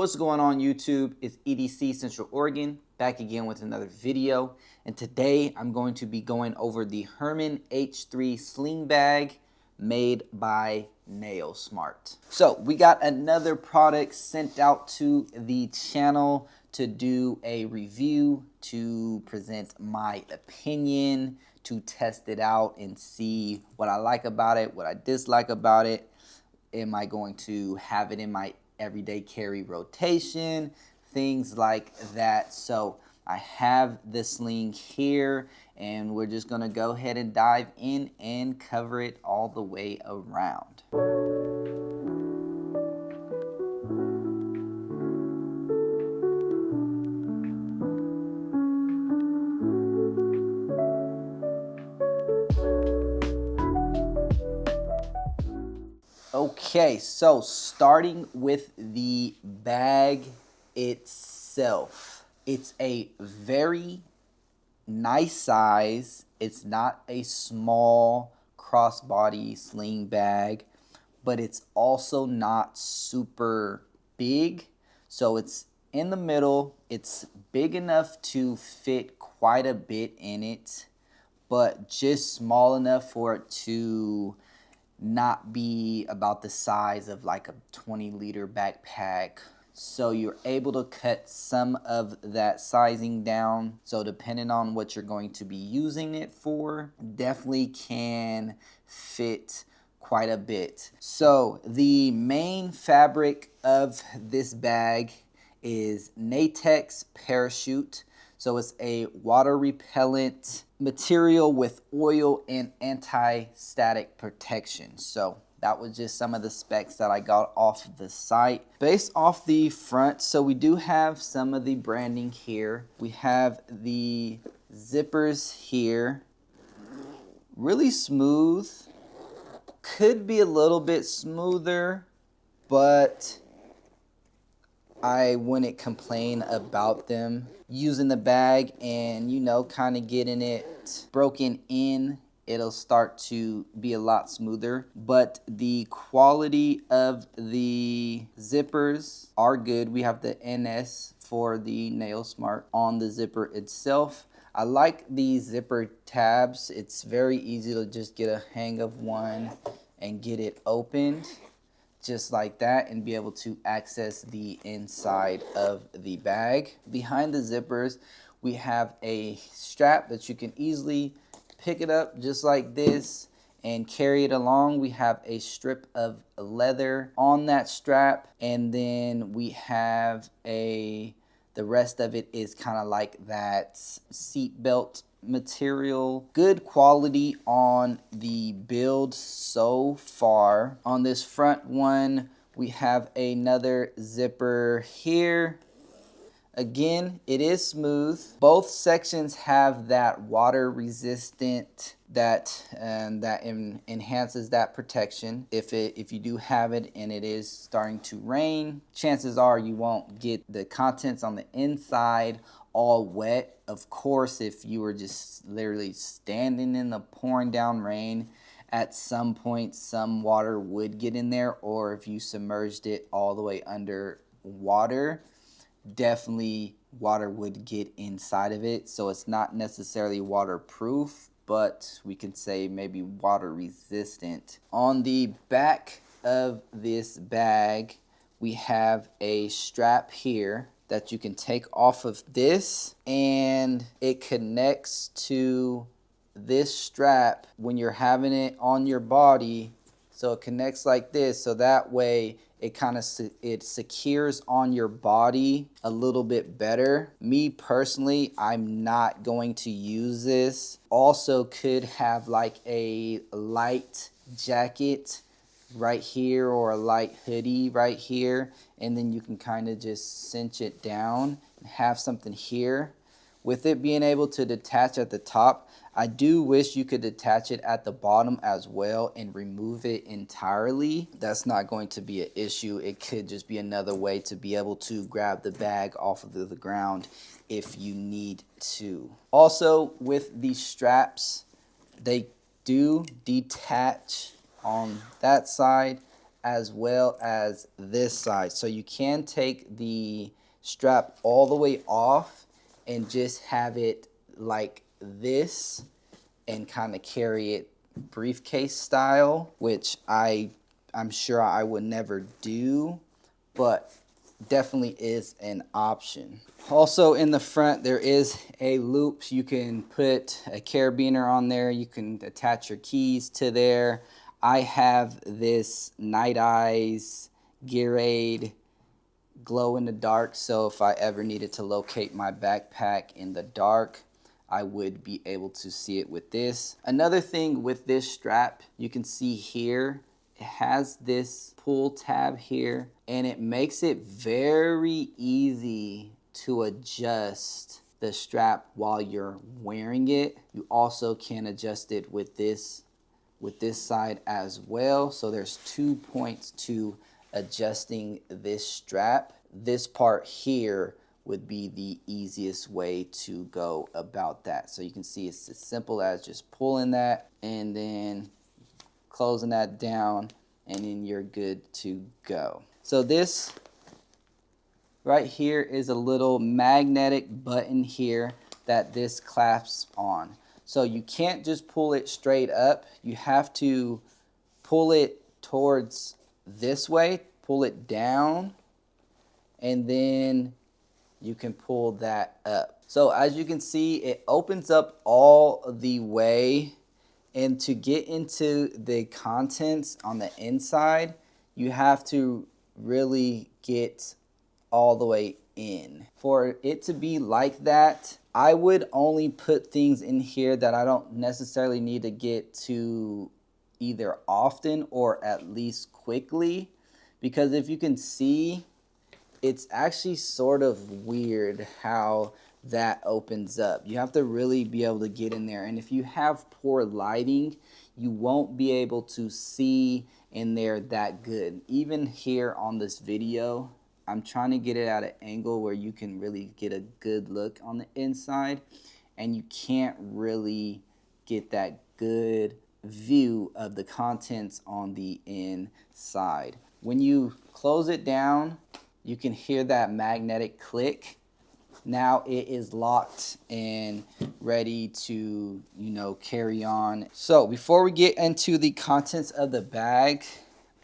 What's going on YouTube? It's EDC Central Oregon, back again with another video. And today I'm going to be going over the HERMAN H3 sling bag made by NAYO Smart. So we got another product sent out to the channel to do a review, to present my opinion, to test it out and see what I like about it, what I dislike about it. Am I going to have it in my everyday carry rotation, things like that. So I have the sling here and we're just gonna go ahead and dive in and cover it all the way around. Okay, so starting with the bag itself, it's a very nice size. It's not a small crossbody sling bag, but it's also not super big. So it's in the middle. It's big enough to fit quite a bit in it, but just small enough for it to not be about the size of like a 20-liter backpack. So you're able to cut some of that sizing down. So depending on what you're going to be using it for, definitely can fit quite a bit. So the main fabric of this bag is Natex Parachute. So it's a water repellent material with oil and anti-static protection. So that was just some of the specs that I got off the site. Based off the front, so we do have some of the branding here. We have the zippers here. Really smooth. Could be a little bit smoother, but I wouldn't complain about them. Using the bag and, you know, kind of getting it broken in, it'll start to be a lot smoother. But the quality of the zippers are good. We have the NS for the NAYO Smart on the zipper itself. I like the zipper tabs. It's very easy to just get a hang of one and get it opened just like that and be able to access the inside of the bag. Behind the zippers, we have a strap that you can easily pick it up just like this and carry it along. We have a strip of leather on that strap, and then we have the rest of it is kind of like that seat belt material. Good quality on the build so far. On this front one, we have another zipper here. Again, it is smooth. Both sections have that water resistant that enhances that protection. If you do have it and it is starting to rain, chances are you won't get the contents on the inside all wet. Of course, if you were just literally standing in the pouring down rain, at some point some water would get in there, or if you submerged it all the way under water, definitely water would get inside of it. So it's not necessarily waterproof, but we can say maybe water resistant. On the back of this bag, we have a strap here that you can take off of this, and it connects to this strap when you're having it on your body. So it connects like this, so that way it kind of secures on your body a little bit better. Me personally, I'm not going to use this. Also could have like a light jacket right here or a light hoodie right here, and then you can kind of just cinch it down and have something here. With it being able to detach at the top, I do wish you could detach it at the bottom as well and remove it entirely. That's not going to be an issue. It could just be another way to be able to grab the bag off of the ground if you need to. Also, with these straps, they do detach on that side as well as this side. So you can take the strap all the way off and just have it like this and kind of carry it briefcase style, which I'm sure I would never do, but definitely is an option. Also in the front there is a loop. You can put a carabiner on there, you can attach your keys to there. I have this Night Eyes Viperade glow in the dark, so if I ever needed to locate my backpack in the dark, I would be able to see it with this. Another thing with this strap, you can see here, it has this pull tab here, and it makes it very easy to adjust the strap while you're wearing it. You also can adjust it with this side as well. So there's 2 points to adjusting this strap. This part here would be the easiest way to go about that. So you can see it's as simple as just pulling that and then closing that down, and then you're good to go. So this right here is a little magnetic button here that this clasps on. So you can't just pull it straight up. You have to pull it towards this way, pull it down, and then you can pull that up. So as you can see, it opens up all the way, and to get into the contents on the inside, you have to really get all the way in. For it to be like that, I would only put things in here that I don't necessarily need to get to either often or at least quickly, because if you can see, it's actually sort of weird how that opens up. You have to really be able to get in there, and if you have poor lighting, you won't be able to see in there that good. Even here on this video, I'm trying to get it at an angle where you can really get a good look on the inside, and you can't really get that good view of the contents on the inside. When you close it down, you can hear that magnetic click. Now it is locked and ready to, carry on. So before we get into the contents of the bag,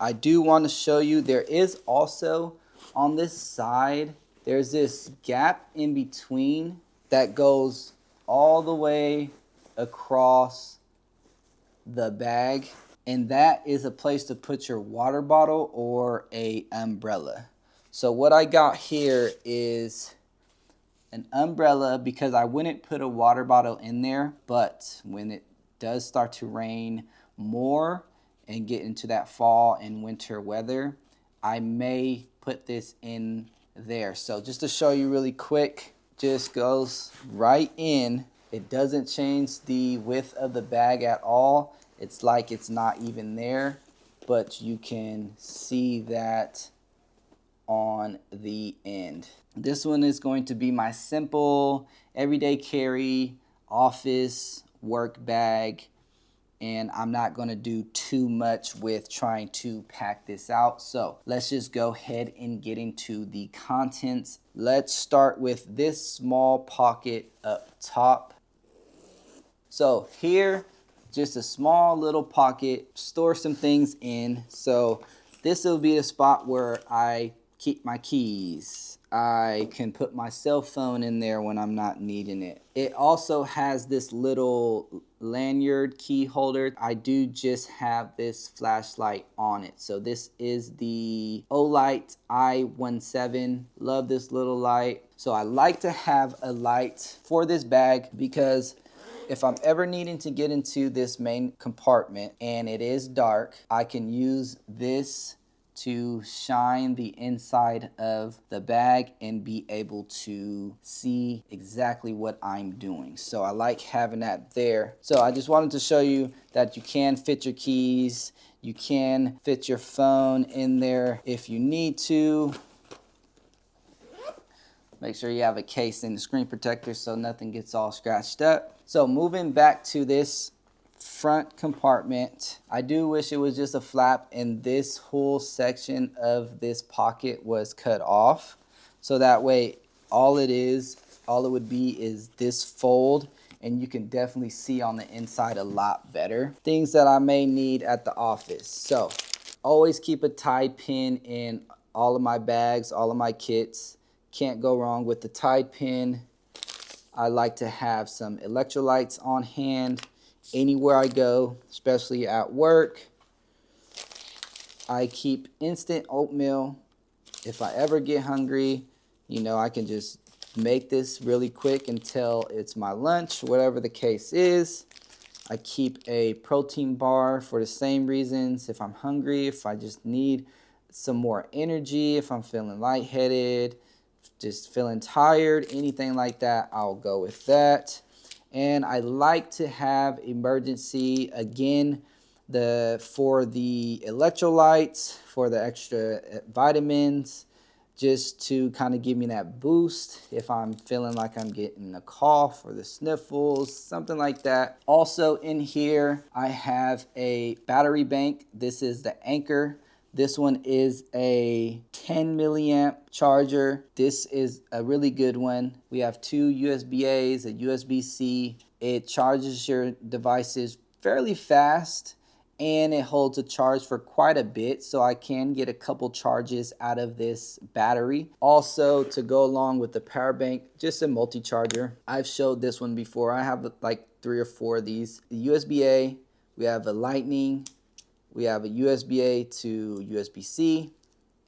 I do want to show you there is also on this side, there's this gap in between that goes all the way across the bag, and that is a place to put your water bottle or a umbrella. So what I got here is an umbrella because I wouldn't put a water bottle in there, but when it does start to rain more and get into that fall and winter weather, I may put this in there. So just to show you really quick, just goes right in. It doesn't change the width of the bag at all. It's like it's not even there, but you can see that on the end. This one is going to be my simple everyday carry office work bag, and I'm not going to do too much with trying to pack this out. So let's just go ahead and get into the contents. Let's start with this small pocket up top. So here, just a small little pocket, store some things in. So this will be the spot where I keep my keys. I can put my cell phone in there when I'm not needing it. It also has this little lanyard key holder. I do just have this flashlight on it. So this is the Olight I17. Love this little light. So I like to have a light for this bag because if I'm ever needing to get into this main compartment and it is dark, I can use this to shine the inside of the bag and be able to see exactly what I'm doing. So I like having that there. So I just wanted to show you that you can fit your keys, you can fit your phone in there if you need to. Make sure you have a case and the screen protector so nothing gets all scratched up. So moving back to this front compartment. I do wish it was just a flap and this whole section of this pocket was cut off. So that way all it would be is this fold, and you can definitely see on the inside a lot better. Things that I may need at the office. So always keep a tie pin in all of my bags, all of my kits. Can't go wrong with the tie pin. I like to have some electrolytes on hand anywhere I go, especially at work. I keep instant oatmeal. If I ever get hungry, you know, I can just make this really quick until it's my lunch, whatever the case is. I keep a protein bar for the same reasons. If I'm hungry, if I just need some more energy, if I'm feeling lightheaded, just feeling tired, anything like that, I'll go with that. And I like to have emergency, again, for the electrolytes, for the extra vitamins, just to kind of give me that boost if I'm feeling like I'm getting a cough or the sniffles, something like that. Also in here, I have a battery bank. This is the Anchor. This one is a 10 milliamp charger. This is a really good one. We have two USB-A's, a USB-C. It charges your devices fairly fast, and it holds a charge for quite a bit, so I can get a couple charges out of this battery. Also, to go along with the power bank, just a multi-charger. I've showed this one before. I have like 3 or 4 of these. The USB-A, we have a Lightning, we have a USB-A to USB-C,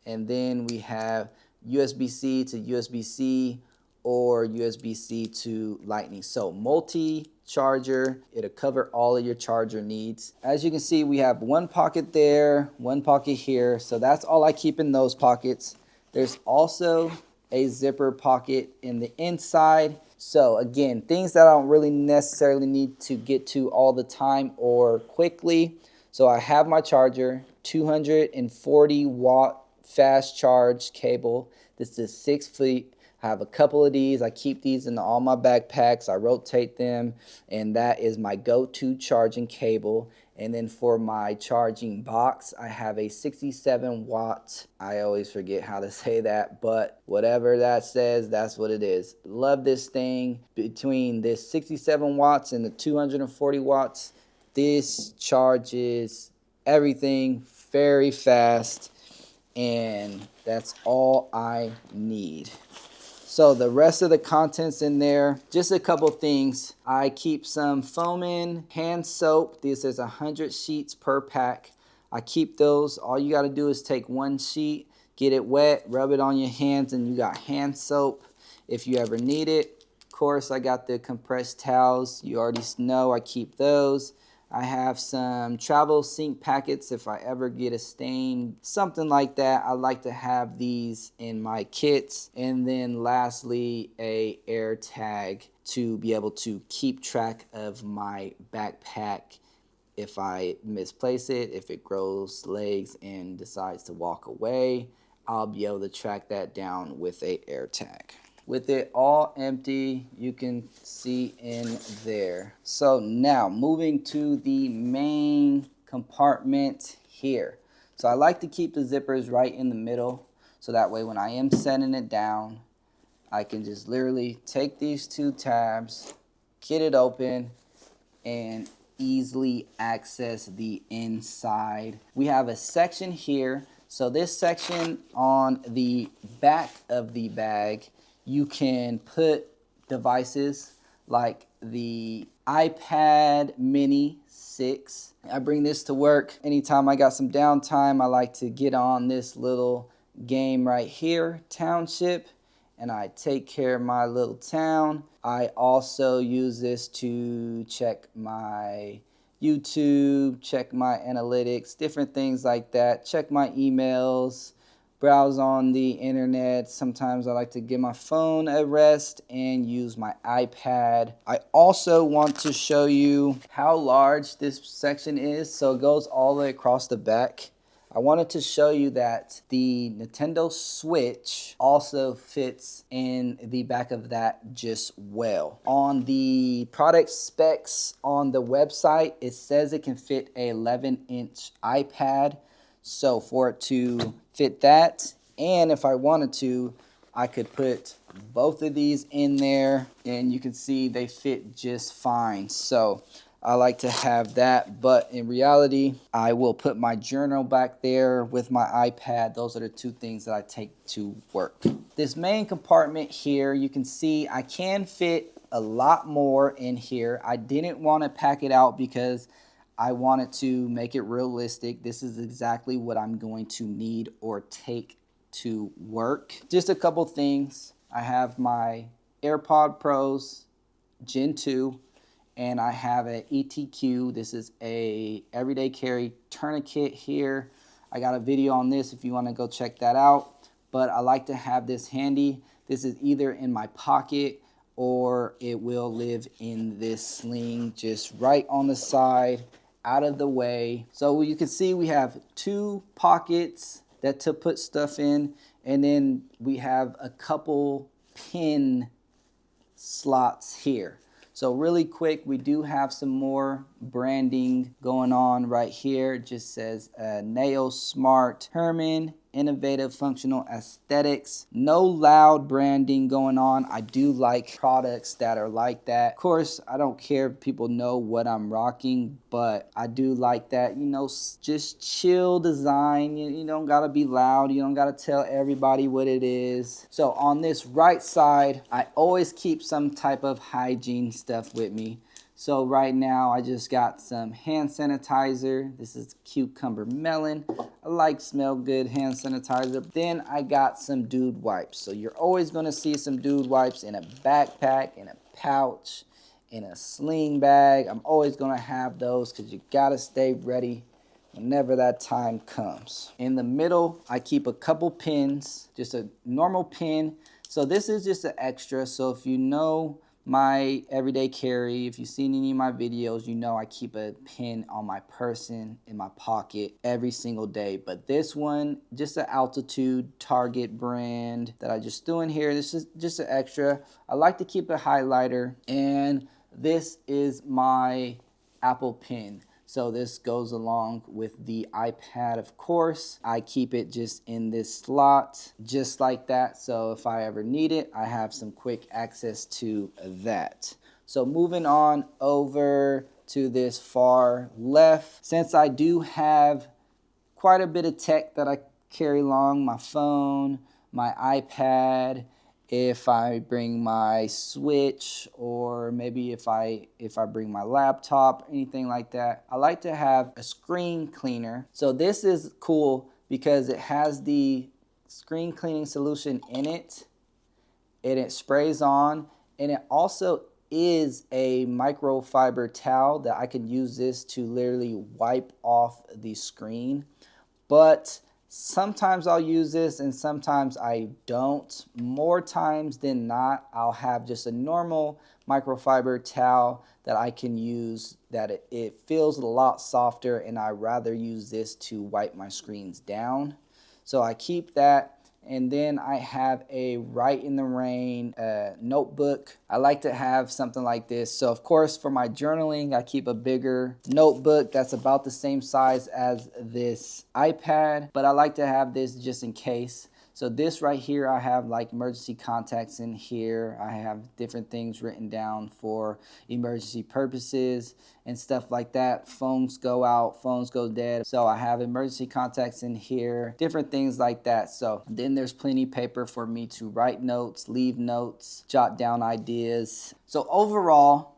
and then we have USB-C to USB-C or USB-C to Lightning. So multi-charger, it'll cover all of your charger needs. As you can see, we have one pocket there, one pocket here. So that's all I keep in those pockets. There's also a zipper pocket in the inside. So again, things that I don't really necessarily need to get to all the time or quickly. So I have my charger, 240 watt fast charge cable. This is 6 feet. I have a couple of these. I keep these in all my backpacks. I rotate them, and that is my go-to charging cable. And then for my charging box, I have a 67 watt. I always forget how to say that, but whatever that says, that's what it is. Love this thing. Between this 67 watts and the 240 watts, this charges everything very fast, and that's all I need. So the rest of the contents in there, just a couple things. I keep some foaming hand soap. This is 100 sheets per pack. I keep those. All you got to do is take one sheet, get it wet, rub it on your hands, and you got hand soap if you ever need it. Of course, I got the compressed towels. You already know I keep those. I have some travel sink packets if I ever get a stain, something like that. I like to have these in my kits. And then lastly, a air tag to be able to keep track of my backpack. If I misplace it, if it grows legs and decides to walk away, I'll be able to track that down with a air tag. With it all empty, you can see in there. So now moving to the main compartment here. So I like to keep the zippers right in the middle, so that way when I am setting it down, I can just literally take these 2 tabs, get it open, and easily access the inside. We have a section here. So this section on the back of the bag, you can put devices like the iPad Mini 6. I bring this to work anytime I got some downtime. I like to get on this little game right here, Township, and I take care of my little town. I also use this to check my YouTube, check my analytics, different things like that, check my emails, browse on the internet. Sometimes I like to give my phone a rest and use my iPad. I also want to show you how large this section is. So it goes all the way across the back. I wanted to show you that the Nintendo Switch also fits in the back of that just well. On the product specs on the website, it says it can fit a 11-inch iPad. So for it to fit that, and if I wanted to, I could put both of these in there, and you can see they fit just fine. So I like to have that, but in reality, I will put my journal back there with my iPad. Those are the two things that I take to work. This main compartment here, you can see I can fit a lot more in here. I didn't want to pack it out because I wanted to make it realistic. This is exactly what I'm going to need or take to work. Just a couple things. I have my AirPod Pros Gen 2. And I have an ETQ. This is a everyday carry tourniquet here. I got a video on this if you want to go check that out. But I like to have this handy. This is either in my pocket or it will live in this sling just right on the side, out of the way. So you can see we have 2 pockets that to put stuff in, and then we have a couple pin slots here. So really quick, we do have some more branding going on right here. It just says NAYO Smart HERMAN Innovative Functional Aesthetics. No loud branding going on. I do like products that are like that. Of course, I don't care if people know what I'm rocking, but I do like that, you know, just chill design. You don't gotta be loud. You don't gotta tell everybody what it is. So on this right side, I always keep some type of hygiene stuff with me. So right now I just got some hand sanitizer. This is cucumber melon. I like smell good hand sanitizer. Then I got some dude wipes. So you're always gonna see some dude wipes in a backpack, in a pouch, in a sling bag. I'm always gonna have those because you gotta stay ready whenever that time comes. In the middle, I keep a couple pins, just a normal pin. So this is just an extra. So if you know my everyday carry, if you've seen any of my videos, you know I keep a pin on my person, in my pocket every single day. But this one, just an Altitude Target brand that I just threw in here. This is just an extra. I like to keep a highlighter, and this is my Apple Pen. So this goes along with the iPad, of course. I keep it just in this slot, just like that. So if I ever need it, I have some quick access to that. So moving on over to this far left, since I do have quite a bit of tech that I carry along, my phone, my iPad, if I bring my Switch, or maybe if I bring my laptop, anything like that, I like to have a screen cleaner. So this is cool because it has the screen cleaning solution in it, and it sprays on, and it also is a microfiber towel that I can use this to literally wipe off the screen. But sometimes I'll use this and sometimes I don't. More times than not, I'll have just a normal microfiber towel that I can use, that it feels a lot softer, and I rather use this to wipe my screens down. So I keep that. And then I have a Write in the Rain notebook. I like to have something like this. So of course for my journaling, I keep a bigger notebook that's about the same size as this iPad, but I like to have this just in case. So this right here, I have like emergency contacts in here. I have different things written down for emergency purposes and stuff like that. Phones go out, phones go dead. So I have emergency contacts in here, different things like that. So then there's plenty of paper for me to write notes, leave notes, jot down ideas. So overall,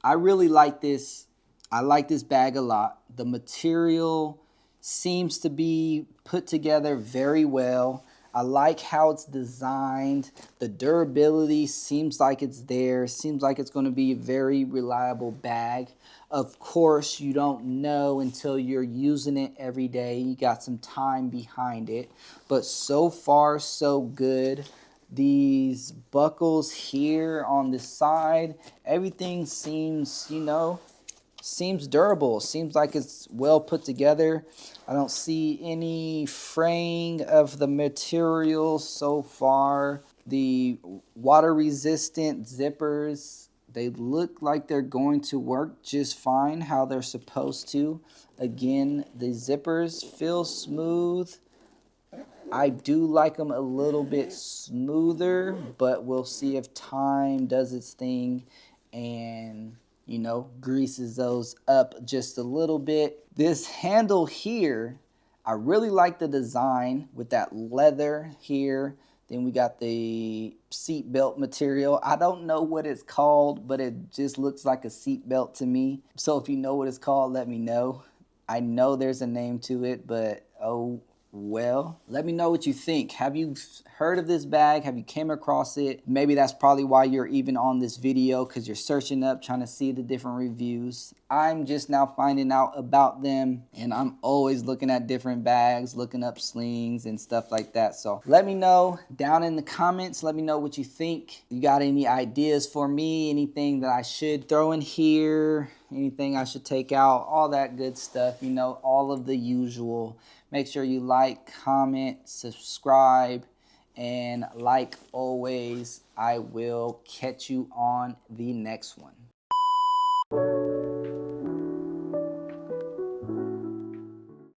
I really like this. I like this bag a lot. The material seems to be put together very well. I like how it's designed. The durability seems like it's there. Seems like it's going to be a very reliable bag. Of course, you don't know until you're using it every day. You got some time behind it. But so far, so good. These buckles here on the side, everything seems, you know, seems durable. Seems like it's well put together. I don't see any fraying of the material so far. The water resistant zippers, they look like they're going to work just fine how they're supposed to. Again, the zippers feel smooth. I do like them a little bit smoother, but we'll see if time does its thing and, you know, greases those up just a little bit. This handle here, I really like the design with that leather here. Then we got the seat belt material. I don't know what it's called, but it just looks like a seat belt to me. So if you know what it's called, let me know. I know there's a name to it, but oh well. Let me know what you think. Have you heard of this bag? Have you came across it? Maybe that's probably why you're even on this video, because you're searching up, trying to see the different reviews. I'm just now finding out about them, and I'm always looking at different bags, looking up slings and stuff like that. So let me know down in the comments. Let me know what you think. You got any ideas for me? Anything that I should throw in here? Anything I should take out? All that good stuff, you know, all of the usual. Make sure you like, comment, subscribe, and like always, I will catch you on the next one.